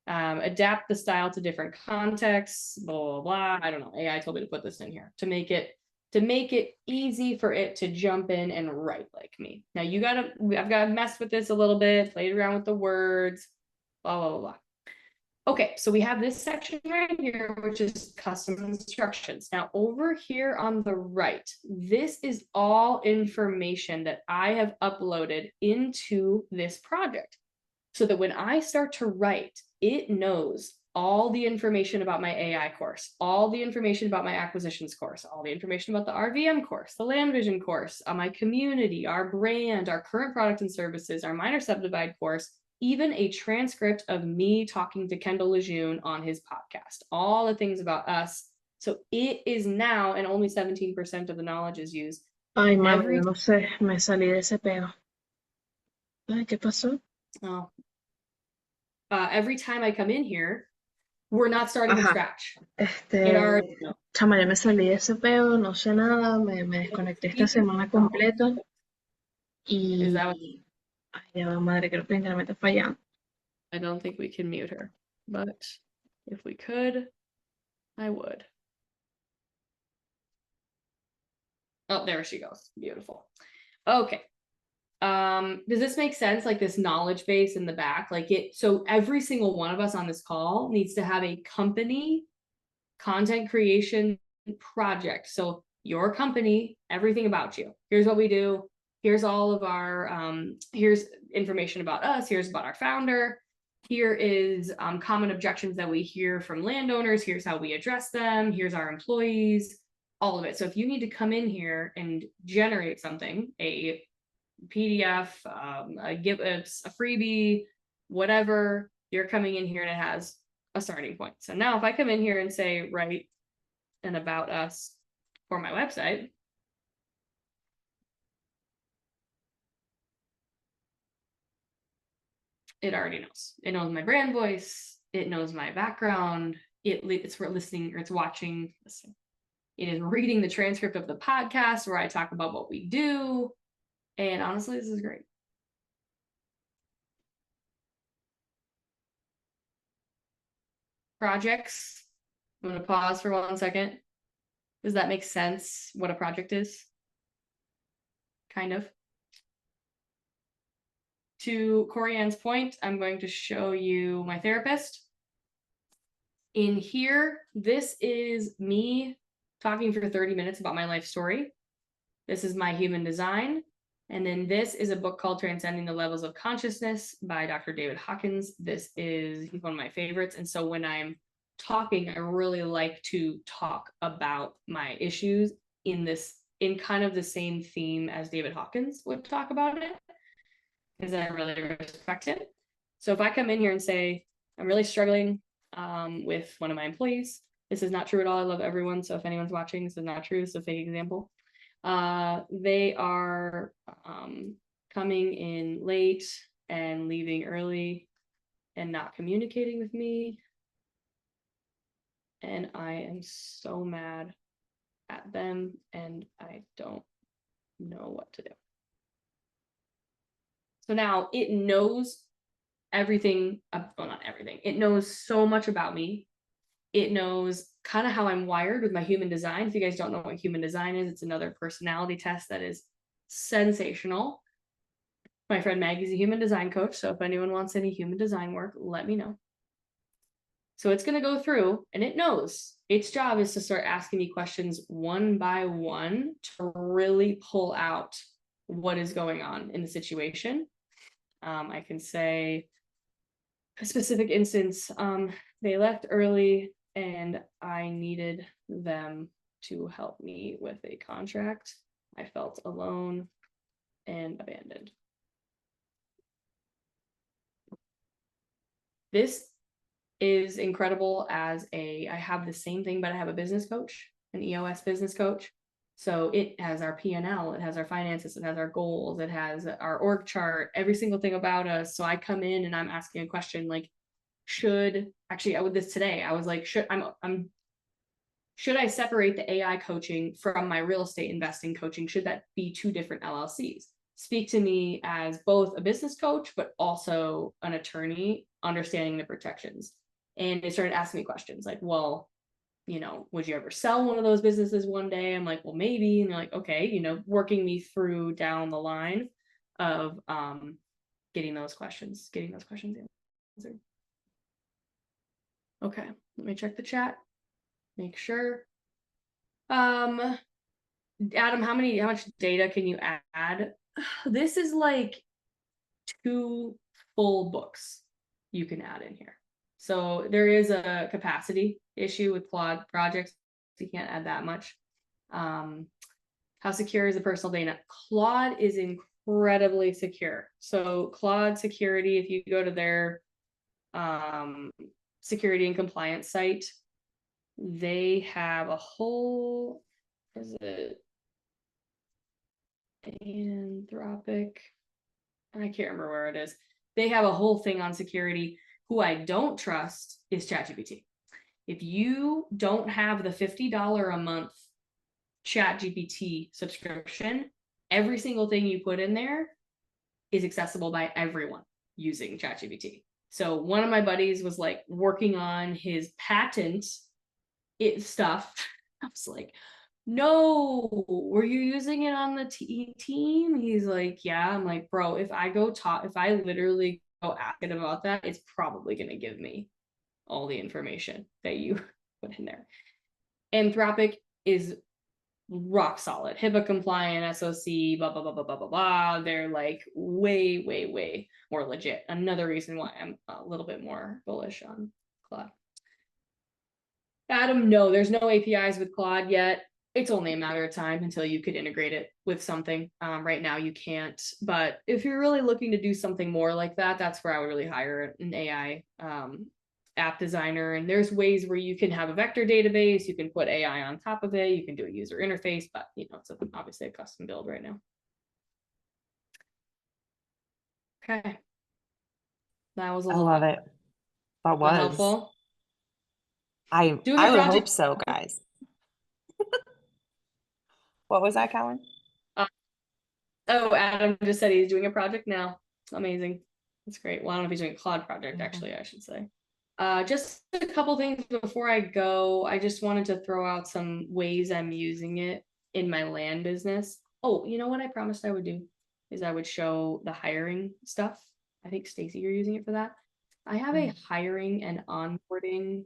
Speaker 2: adapt the style to different contexts, blah, blah, blah. I don't know. AI told me to put this in here to make it easy for it to jump in and write like me. Now I've got to mess with this a little bit, played around with the words, blah, blah, blah, blah. Okay, so we have this section right here, which is custom instructions. Now over here on the right, this is all information that I have uploaded into this project so that when I start to write, it knows all the information about my AI course, all the information about my acquisitions course, all the information about the RVM course, the Land Vision course, my community, our brand, our current product and services, our minor subdivide course, even a transcript of me talking to Kendall Lejeune on his podcast, all the things about us. So it is now, and only 17% of the knowledge is used.
Speaker 5: Ay, madre, yo no sé, me salí de ese peo. Ay, ¿qué pasó?
Speaker 2: Oh. Every time I come in here, we're not starting from
Speaker 5: Ajá.
Speaker 2: scratch. It already knows.
Speaker 5: Chama, ya me salí de ese peo, no sé nada, me desconecté esta semana completa
Speaker 2: Is that what...
Speaker 5: y... Ay, ya va, madre, creo que el internet está fallando.
Speaker 2: I don't think we can mute her, but if we could, I would. Oh, there she goes. Beautiful. Okay. Does this make sense? Like this knowledge base in the back, like it, so every single one of us on this call needs to have a company content creation project. So your company, everything about you. Here's what we do. Here's all of our, here's information about us. Here's about our founder. Here is common objections that we hear from landowners. Here's how we address them. Here's our employees, all of it. So if you need to come in here and generate something, a PDF, a freebie, whatever, you're coming in here and it has a starting point. So now if I come in here and say, write an about us for my website, it already knows. It knows my brand voice. It knows my background. It's for listening, or it's watching. It is reading the transcript of the podcast where I talk about what we do. And honestly, this is great. Projects. I'm going to pause for 1 second. Does that make sense what a project is? Kind of. To Corianne's point, I'm going to show you my therapist. In here, this is me talking for 30 minutes about my life story. This is my human design. And then this is a book called Transcending the Levels of Consciousness by Dr. David Hawkins. He's one of my favorites. And so when I'm talking, I really like to talk about my issues in kind of the same theme as David Hawkins would talk about it, because I really respect him. So if I come in here and say, I'm really struggling with one of my employees, this is not true at all. I love everyone. So if anyone's watching, this is not true. It's a fake example. They are coming in late and leaving early and not communicating with me. And I am so mad at them and I don't know what to do. So now it knows everything, well, not everything. It knows so much about me. It knows kind of how I'm wired with my human design. If you guys don't know what human design is, it's another personality test that is sensational. My friend Maggie's a human design coach, so if anyone wants any human design work, let me know. So it's going to go through, and it knows its job is to start asking me questions one by one to really pull out what is going on in the situation. I can say a specific instance, they left early and I needed them to help me with a contract. I felt alone and abandoned. This is incredible as I have the same thing, but I have a business coach, an EOS business coach. So it has our P&L, it has our finances, it has our goals, it has our org chart, every single thing about us. So I come in and I'm asking a question like, should I separate the AI coaching from my real estate investing coaching? Should that be two different LLCs? Speak to me as both a business coach, but also an attorney, understanding the protections. And they started asking me questions like, well, would you ever sell one of those businesses one day? I'm like, well, maybe. And they're like, okay, working me through down the line of getting those questions answered. Okay, let me check the chat. Make sure. Adam, how much data can you add? This is like 2 full books you can add in here. So there is a capacity issue with Claude projects. You can't add that much. How secure is the personal data? Claude is incredibly secure. So Claude security, if you go to their security and compliance site, they have a whole, is it Anthropic? I can't remember where it is. They have a whole thing on security. Who I don't trust is ChatGPT. If you don't have the $50 a month ChatGPT subscription, every single thing you put in there is accessible by everyone using ChatGPT. So one of my buddies was like working on his patent stuff. I was like, no, were you using it on the team? He's like, yeah. I'm like, bro, if I literally go ask it about that, it's probably going to give me all the information that you put in there. Anthropic is rock solid, HIPAA compliant, SOC, blah, blah, blah, blah, blah, blah, blah. They're like way, way, way more legit. Another reason why I'm a little bit more bullish on Claude. Adam, no, there's no APIs with Claude yet. It's only a matter of time until you could integrate it with something. Right now you can't, but if you're really looking to do something more like that, that's where I would really hire an AI app designer. And there's ways where you can have a vector database, you can put AI on top of it, you can do a user interface, but you know, it's obviously a custom build right now. Okay. That was a
Speaker 1: I
Speaker 2: little
Speaker 1: love it. That was
Speaker 2: helpful.
Speaker 1: I
Speaker 2: Doing a
Speaker 1: would
Speaker 2: project.
Speaker 1: hope so, guys. What was that, Callan?
Speaker 2: Oh, Adam just said he's doing a project now. Amazing. That's great. Well, I don't know if he's doing a Claude project, actually, I should say. Just a couple things before I go. I just wanted to throw out some ways I'm using it in my land business. Oh, you know what I promised I would do is I would show the hiring stuff. I think Stacy, you're using it for that. I have a hiring and onboarding.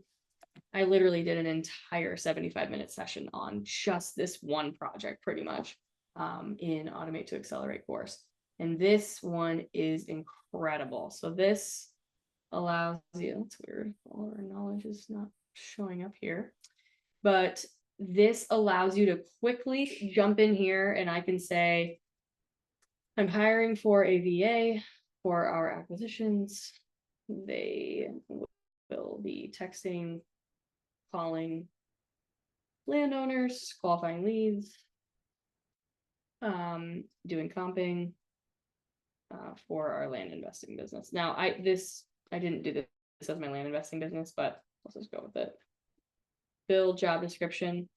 Speaker 2: I literally did an entire 75-minute session on just this one project, pretty much, in Automate to Accelerate course. And this one is incredible. So this allows you, that's weird, all our knowledge is not showing up here, but this allows you to quickly jump in here and I can say, I'm hiring for a VA for our acquisitions. They will be texting, calling landowners, qualifying leads, doing comping for our land investing business. Now, I didn't do this as my land investing business, but let's just go with it. Build job description.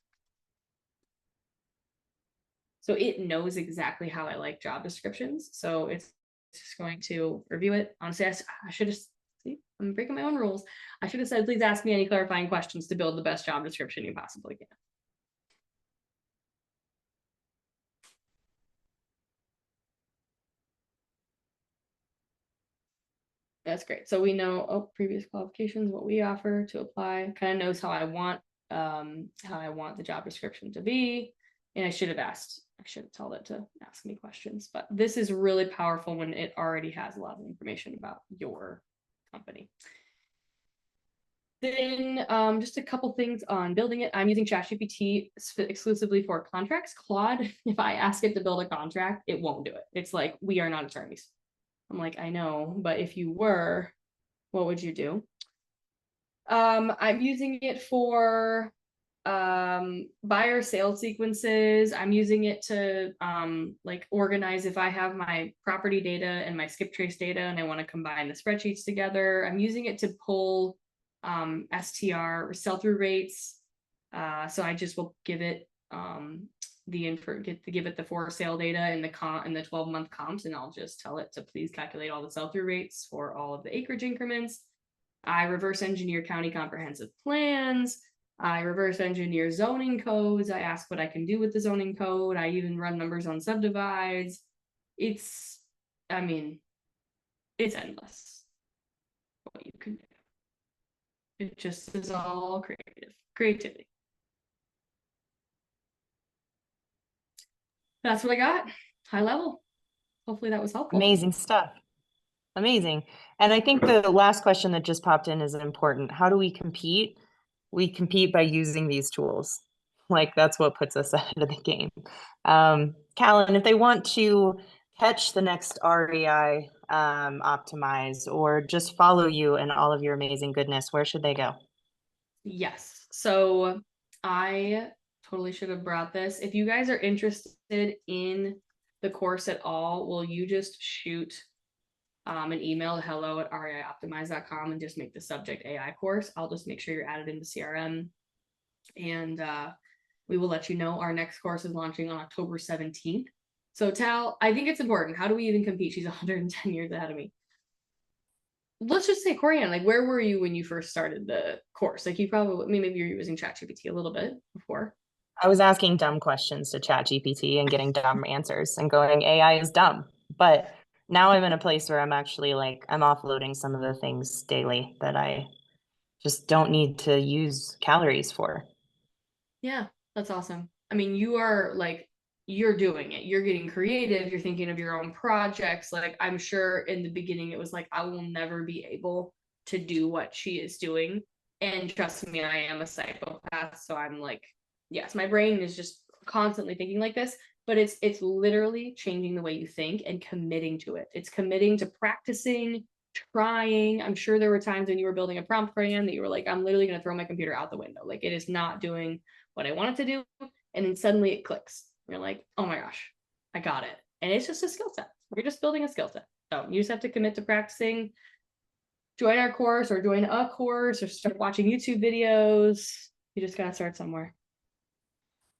Speaker 2: So it knows exactly how I like job descriptions. So it's just going to review it. Honestly, I should have, see, I'm breaking my own rules. I should have said, please ask me any clarifying questions to build the best job description you possibly can. That's great. So we know previous qualifications, what we offer to apply, kind of knows how I want the job description to be. And I should have told it to ask me questions, but this is really powerful when it already has a lot of information about your company. Then just a couple things on building it. I'm using ChatGPT exclusively for contracts. Claude, if I ask it to build a contract, it won't do it. It's like, we are not attorneys. I'm like, I know, but if you were, what would you do? I'm using it for buyer sales sequences. I'm using it to like organize if I have my property data and my skip trace data and I want to combine the spreadsheets together. I'm using it to pull STR sell-through rates. So I just will give it give it the for sale data and the 12-month comps, and I'll just tell it to please calculate all the sell-through rates for all of the acreage increments. I reverse engineer county comprehensive plans. I reverse engineer zoning codes. I ask what I can do with the zoning code. I even run numbers on subdivides. It's endless what you can do. It just is all creativity. That's what I got, high level. Hopefully that was helpful.
Speaker 1: Amazing stuff. Amazing. And I think the last question that just popped in is important. How do we compete? We compete by using these tools. Like that's what puts us ahead of the game. Callan, if they want to catch the next REI optimize or just follow you and all of your amazing goodness, where should they go?
Speaker 2: Yes. So I totally should have brought this. If you guys are interested in the course at all, will you just shoot an email to hello@reioptimize.com and just make the subject AI course? I'll just make sure you're added into CRM, and we will let you know. Our next course is launching on October 17th. So Tal, I think it's important. How do we even compete? She's 110 years ahead of me. Let's just say, Corianne, like, where were you when you first started the course? Like, you probably, I mean, maybe you're using ChatGPT a little bit before.
Speaker 1: I was asking dumb questions to ChatGPT and getting dumb answers and going, AI is dumb. But now I'm in a place where I'm actually like, I'm offloading some of the things daily that I just don't need to use calories for.
Speaker 2: Yeah, that's awesome. I mean, you are like, you're doing it. You're getting creative. You're thinking of your own projects. Like, I'm sure in the beginning it was like, I will never be able to do what she is doing. And trust me, I am a psychopath. So I'm like, yes, my brain is just constantly thinking like this, but it's literally changing the way you think and committing to it. It's committing to practicing, trying. I'm sure there were times when you were building a prompt program that you were like, I'm literally going to throw my computer out the window. Like, it is not doing what I want it to do. And then suddenly it clicks. You're like, oh my gosh, I got it. And it's just a skill set. We're just building a skill set. So you just have to commit to practicing. Join our course or join a course or start watching YouTube videos. You just got to start somewhere.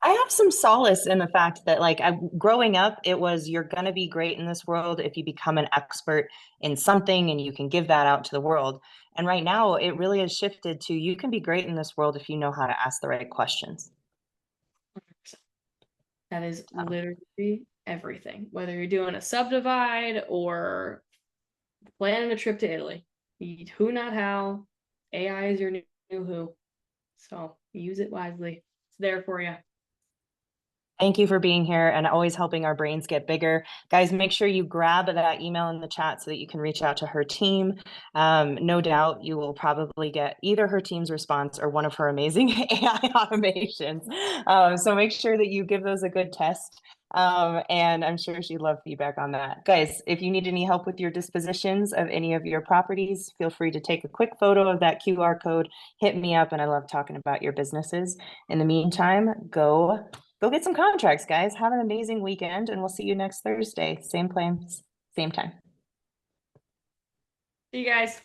Speaker 1: I have some solace in the fact that, like, growing up, it was you're going to be great in this world if you become an expert in something and you can give that out to the world. And right now, it really has shifted to you can be great in this world if you know how to ask the right questions.
Speaker 2: That is literally everything. Whether you're doing a subdivide or planning a trip to Italy, who, not how. AI is your new who. So use it wisely. It's there for you.
Speaker 1: Thank you for being here and always helping our brains get bigger. Guys, make sure you grab that email in the chat so that you can reach out to her team. No doubt you will probably get either her team's response or one of her amazing AI automations. So make sure that you give those a good test. And I'm sure she'd love feedback on that. Guys, if you need any help with your dispositions of any of your properties, feel free to take a quick photo of that QR code, hit me up, and I love talking about your businesses. In the meantime, go get some contracts, guys. Have an amazing weekend, and we'll see you next Thursday. Same place, same time.
Speaker 2: See you guys.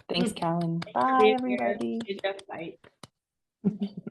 Speaker 1: Thanks, Callan. Bye, everybody.
Speaker 2: Bye.